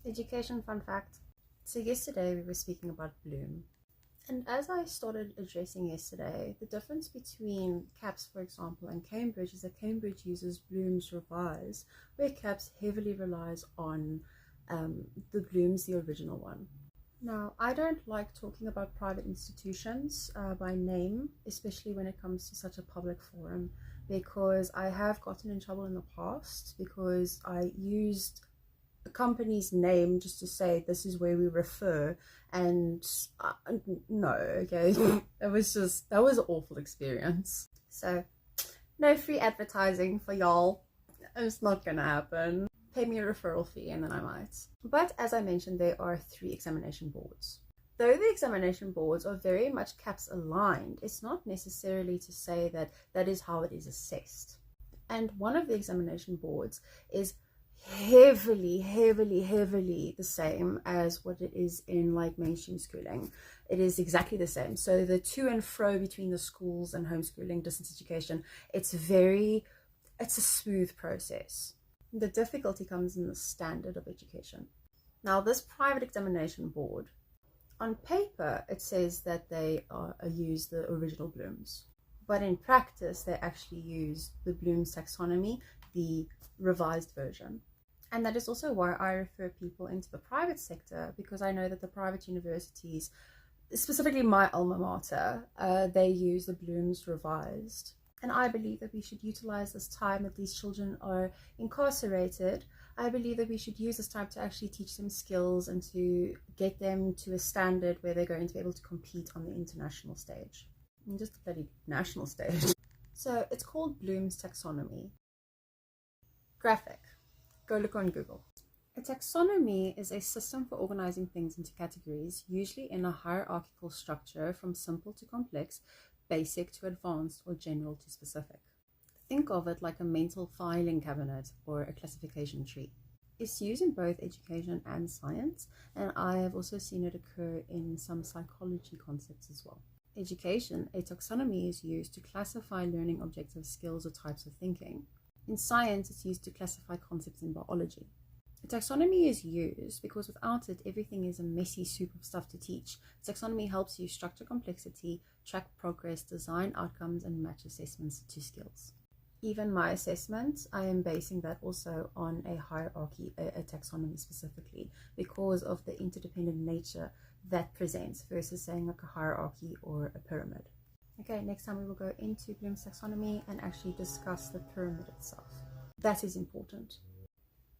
Education fun fact. So yesterday we were speaking about Bloom. And as I started addressing yesterday, the difference between CAPS, for example, and Cambridge is that Cambridge uses Bloom's Revise, where CAPS heavily relies on the Bloom's, the original one. Now, I don't like talking about private institutions by name, especially when it comes to such a public forum, because I have gotten in trouble in the past because I used a company's name just to say this is where we refer, and no, okay, that was an awful experience. So no free advertising for y'all. It's not gonna happen. Pay me a referral fee and then I might. But as I mentioned, there are 3 examination boards. Though the examination boards are very much CAPS aligned, it's not necessarily to say that that is how it is assessed. And one of the examination boards is heavily the same as what it is in like mainstream schooling. It is exactly the same. So the to and fro between the schools and homeschooling, distance education, it's a smooth process. The difficulty comes in the standard of education. Now, this private examination board, on paper, it says that they use the original Bloom's, but in practice, they actually use the Bloom's taxonomy, the revised version. And that is also why I refer people into the private sector, because I know that the private universities, specifically my alma mater, they use the Bloom's revised. And I believe that we should utilize this time that these children are incarcerated. I believe that we should use this time to actually teach them skills and to get them to a standard where they're going to be able to compete on the international stage. And just the bloody national stage. So it's called Bloom's taxonomy. Graphic. Go look on Google. A taxonomy is a system for organizing things into categories, usually in a hierarchical structure from simple to complex, basic to advanced, or general to specific. Think of it like a mental filing cabinet or a classification tree. It's used in both education and science, and I have also seen it occur in some psychology concepts as well. Education, a taxonomy is used to classify learning objectives, skills, or types of thinking. In science, it's used to classify concepts in biology. A taxonomy is used because without it, everything is a messy soup of stuff to teach. Taxonomy helps you structure complexity, track progress, design outcomes, and match assessments to skills. Even my assessments, I am basing that also on a hierarchy, a taxonomy specifically, because of the interdependent nature that presents versus saying like a hierarchy or a pyramid. Okay, next time we will go into Bloom's taxonomy and actually discuss the pyramid itself. That is important.